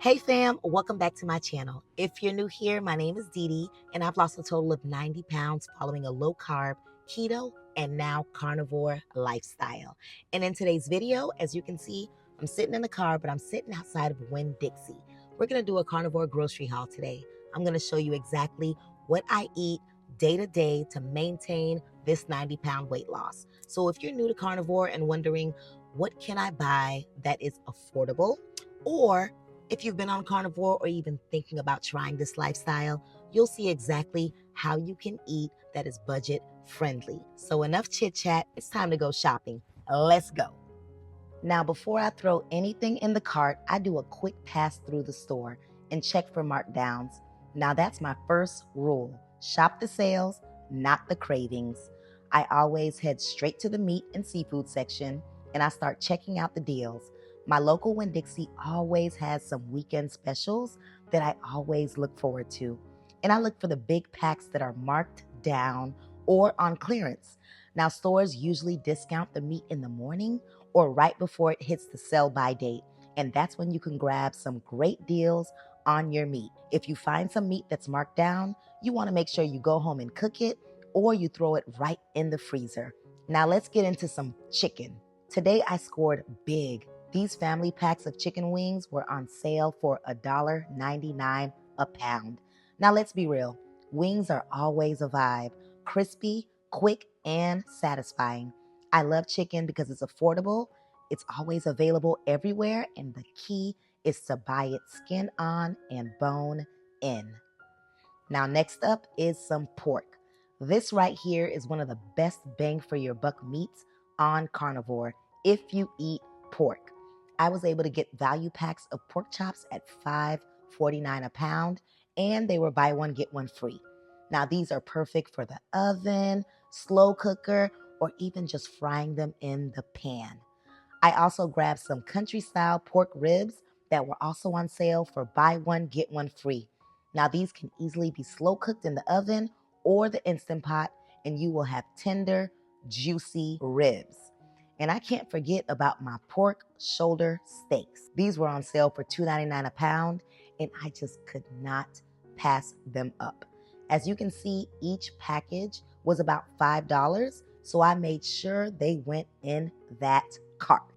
Hey fam, welcome back to my channel. If you're new here, my name is DeeDee, and I've lost a total of 90 pounds following a low-carb, keto, and now carnivore lifestyle. And in today's video, as you can see, I'm sitting in the car, but I'm sitting outside of Winn-Dixie. We're gonna do a carnivore grocery haul today. I'm gonna show you exactly what I eat day to day to maintain this 90-pound weight loss. So if you're new to carnivore and wondering, what can I buy that is affordable? Or if you've been on carnivore or even thinking about trying this lifestyle, you'll see exactly how you can eat that is budget friendly. So enough chit chat, it's time to go shopping. Let's go. Now, before I throw anything in the cart, I do a quick pass through the store and check for markdowns. Now that's my first rule. Shop the sales, not the cravings. I always head straight to the meat and seafood section and I start checking out the deals. My local Winn-Dixie always has some weekend specials that I always look forward to. And I look for the big packs that are marked down or on clearance. Now, stores usually discount the meat in the morning or right before it hits the sell-by date. And that's when you can grab some great deals on your meat. If you find some meat that's marked down, you want to make sure you go home and cook it or you throw it right in the freezer. Now, let's get into some chicken. Today, I scored big. These family packs of chicken wings were on sale for $1.99 a pound. Now let's be real, wings are always a vibe, crispy, quick, and satisfying. I love chicken because it's affordable, it's always available everywhere, and the key is to buy it skin on and bone in. Now next up is some pork. This right here is one of the best bang for your buck meats on carnivore if you eat pork. I was able to get value packs of pork chops at $5.49 a pound, and they were buy one, get one free. Now, these are perfect for the oven, slow cooker, or even just frying them in the pan. I also grabbed some country-style pork ribs that were also on sale for buy one, get one free. Now, these can easily be slow cooked in the oven or the Instant Pot, and you will have tender, juicy ribs. And I can't forget about my pork shoulder steaks. These were on sale for $2.99 a pound, and I just could not pass them up. As you can see, each package was about $5, so I made sure they went in that cart.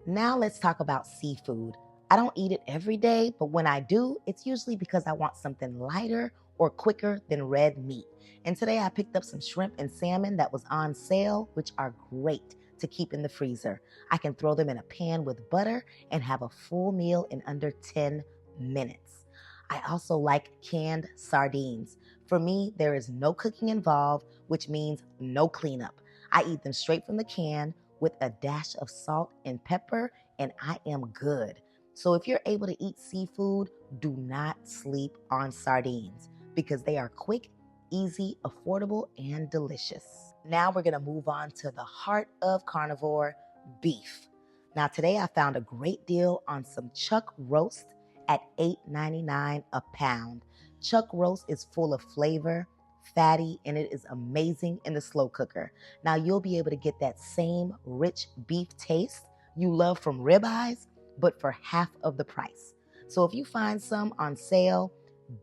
Now let's talk about seafood. I don't eat it every day, but when I do, it's usually because I want something lighter or quicker than red meat. And today I picked up some shrimp and salmon that was on sale, which are great to keep in the freezer. I can throw them in a pan with butter and have a full meal in under 10 minutes. I also like canned sardines. For me, there is no cooking involved, which means no cleanup. I eat them straight from the can with a dash of salt and pepper, and I am good. So if you're able to eat seafood, do not sleep on sardines because they are quick, easy, affordable, and delicious. Now we're gonna move on to the heart of carnivore, beef. Now today I found a great deal on some chuck roast at $8.99 a pound. Chuck roast is full of flavor, fatty, and it is amazing in the slow cooker. Now you'll be able to get that same rich beef taste you love from ribeyes, but for half of the price. So if you find some on sale,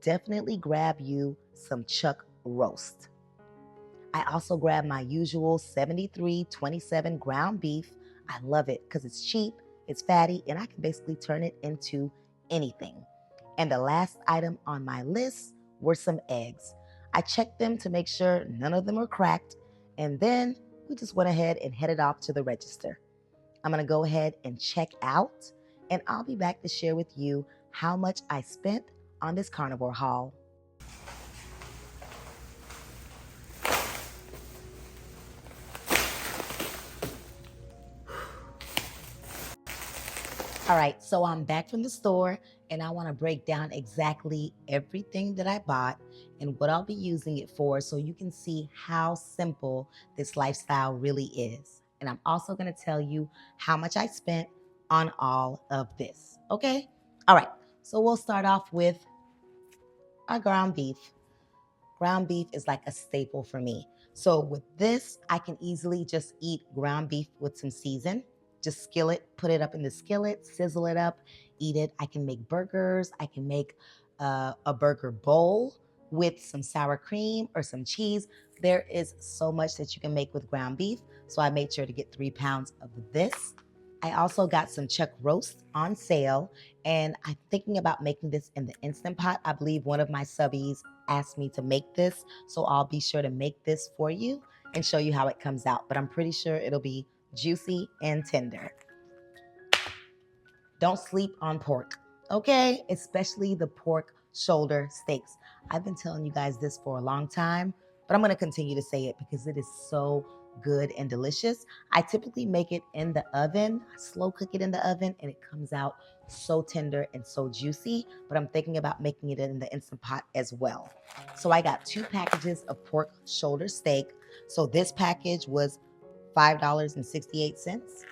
definitely grab you some chuck roast. I also grabbed my usual 73/27 ground beef. I love it because it's cheap, it's fatty, and I can basically turn it into anything. And the last item on my list were some eggs. I checked them to make sure none of them were cracked, and then we just went ahead and headed off to the register. I'm gonna go ahead and check out, and I'll be back to share with you how much I spent on this carnivore haul. All right, so I'm back from the store and I want to break down exactly everything that I bought and what I'll be using it for so you can see how simple this lifestyle really is. and I'm also going to tell you how much I spent on all of this. Okay? All right. So we'll start off with our ground beef. Ground beef is like a staple for me. So with this, I can easily just eat ground beef with some season. Just skillet, put it up in the skillet, sizzle it up, eat it. I can make burgers. I can make a burger bowl with some sour cream or some cheese. There is so much that you can make with ground beef. So I made sure to get 3 pounds of this. I also got some chuck roast on sale, and I'm thinking about making this in the Instant Pot. I believe one of my subbies asked me to make this, so I'll be sure to make this for you and show you how it comes out. But I'm pretty sure it'll be juicy and tender. Don't sleep on pork, okay? Especially the pork shoulder steaks. I've been telling you guys this for a long time, but I'm gonna continue to say it because it is so good and delicious. I typically make it in the oven, I slow cook it in the oven, and it comes out so tender and so juicy, but I'm thinking about making it in the Instant Pot as well. So I got 2 packages of pork shoulder steak. So this package was $5.68.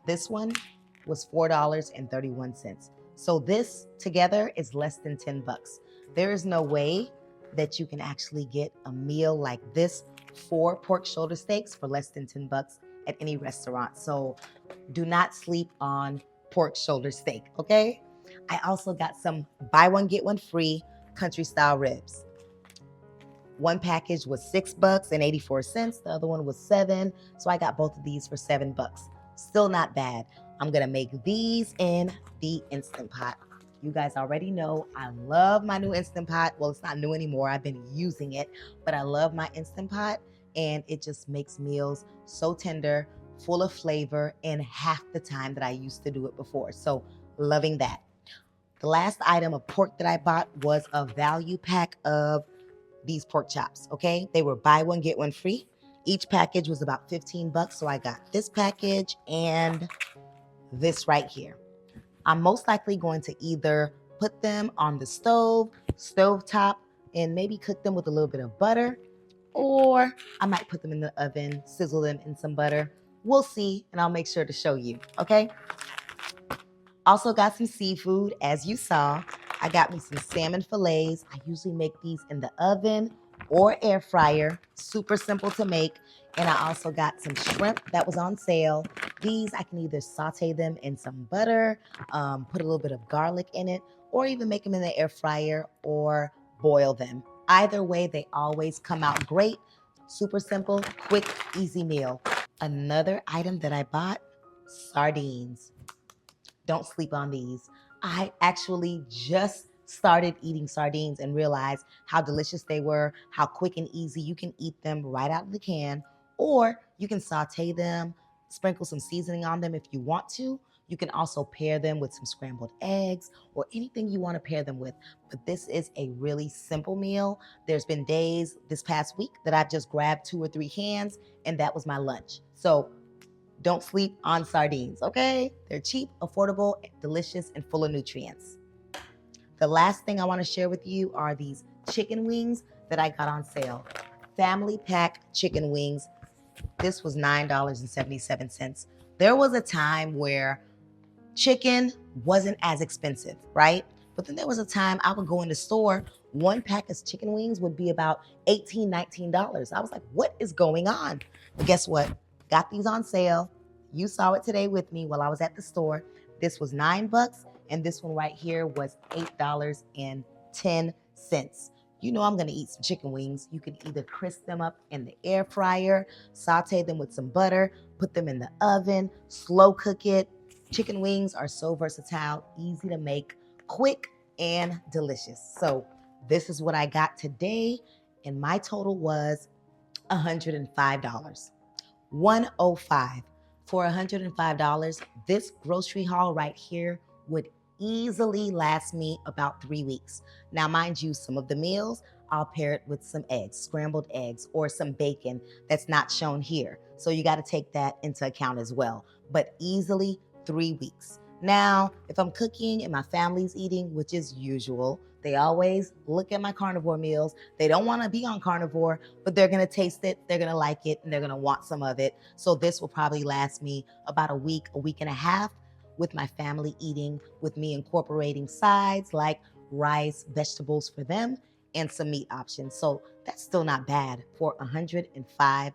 This one was $4.31. So this together is less than 10 bucks. There is no way that you can actually get a meal like this, 4 pork shoulder steaks for less than 10 bucks at any restaurant. So do not sleep on pork shoulder steak, okay? I also got some buy one, get one free country style ribs. One package was $6.84. The other one was $7. So I got both of these for $7. Still not bad. I'm gonna make these in the Instant Pot. You guys already know I love my new Instant Pot. Well, it's not new anymore. I've been using it, but I love my Instant Pot, and it just makes meals so tender, full of flavor, in half the time that I used to do it before. So loving that. The last item of pork that I bought was a value pack of these pork chops, okay? They were buy one, get one free. Each package was about 15 bucks, so I got this package and this right here. I'm most likely going to either put them on the stove top, and maybe cook them with a little bit of butter, or I might put them in the oven, sizzle them in some butter. We'll see, and I'll make sure to show you, okay? Also got some seafood, as you saw. I got me some salmon fillets. I usually make these in the oven or air fryer. Super simple to make. And I also got some shrimp that was on sale. These, I can either saute them in some butter, put a little bit of garlic in it, or even make them in the air fryer or boil them. Either way, they always come out great. Super simple, quick, easy meal. Another item that I bought, sardines. Don't sleep on these. I actually just started eating sardines and realized how delicious they were, how quick and easy you can eat them right out of the can, or you can saute them, sprinkle some seasoning on them if you want to. You can also pair them with some scrambled eggs or anything you want to pair them with. But this is a really simple meal. There's been days this past week that I've just grabbed 2 or 3 cans, and that was my lunch. So don't sleep on sardines, okay? They're cheap, affordable, delicious, and full of nutrients. The last thing I want to share with you are these chicken wings that I got on sale. Family pack chicken wings. This was $9.77. There was a time where chicken wasn't as expensive, right? But then there was a time I would go in the store, 1 pack of chicken wings would be about $18, $19. I was like, what is going on? But guess what? Got these on sale. You saw it today with me while I was at the store. This was $9, and this one right here was $8.10. You know I'm gonna eat some chicken wings. You can either crisp them up in the air fryer, saute them with some butter, put them in the oven, slow cook it. Chicken wings are so versatile, easy to make, quick, and delicious. So this is what I got today, and my total was $105. 105 for $105. This grocery haul right here would easily last me about 3 weeks. Now, mind you, some of the meals I'll pair it with some eggs, scrambled eggs, or some bacon that's not shown here. So you got to take that into account as well. But easily 3 weeks. Now, if I'm cooking and my family's eating, which is usual, they always look at my carnivore meals. They don't want to be on carnivore, but they're going to taste it, they're going to like it, and they're going to want some of it. So this will probably last me about a week and a half with my family eating, with me incorporating sides like rice, vegetables for them, and some meat options. So that's still not bad for $105.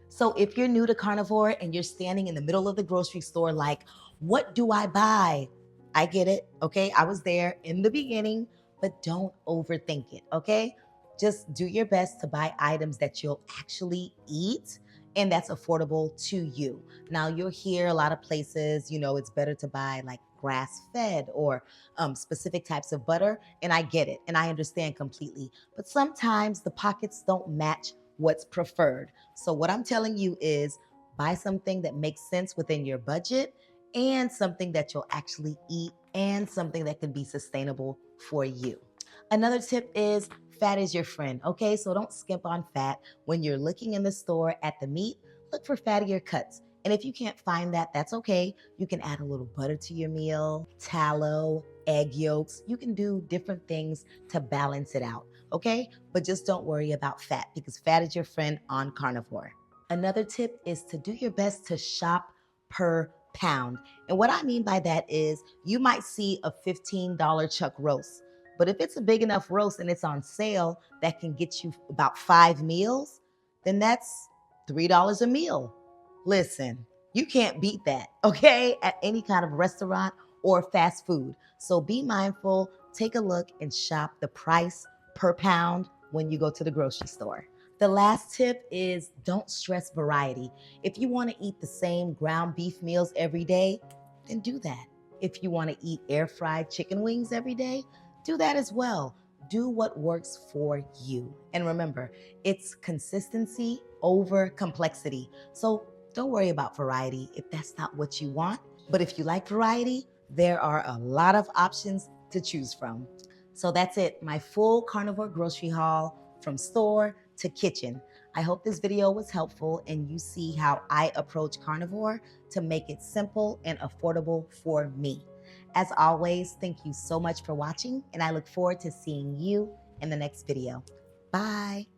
So if you're new to carnivore and you're standing in the middle of the grocery store like, what do I buy? I get it, okay? I was there in the beginning, but don't overthink it, okay? Just do your best to buy items that you'll actually eat and that's affordable to you. Now, you'll hear a lot of places, it's better to buy like grass-fed or specific types of butter, and I get it, and I understand completely. But sometimes the pockets don't match what's preferred. So what I'm telling you is buy something that makes sense within your budget and something that you'll actually eat and something that can be sustainable for you. Another tip is fat is your friend, okay? So don't skimp on fat. When you're looking in the store at the meat, look for fattier cuts. And if you can't find that, that's okay. You can add a little butter to your meal, tallow, egg yolks. You can do different things to balance it out, okay? But just don't worry about fat because fat is your friend on carnivore. Another tip is to do your best to shop per pound. And what I mean by that is you might see a $15 chuck roast, but if it's a big enough roast and it's on sale that can get you about 5 meals, then that's $3 a meal. Listen, you can't beat that, okay? At any kind of restaurant or fast food. So be mindful, take a look and shop the price per pound when you go to the grocery store. The last tip is don't stress variety. If you want to eat the same ground beef meals every day, then do that. If you want to eat air fried chicken wings every day, do that as well. Do what works for you. And remember, it's consistency over complexity. So don't worry about variety if that's not what you want. But if you like variety, there are a lot of options to choose from. So that's it, my full carnivore grocery haul from store to kitchen. I hope this video was helpful and you see how I approach carnivore to make it simple and affordable for me. As always, thank you so much for watching and I look forward to seeing you in the next video. Bye.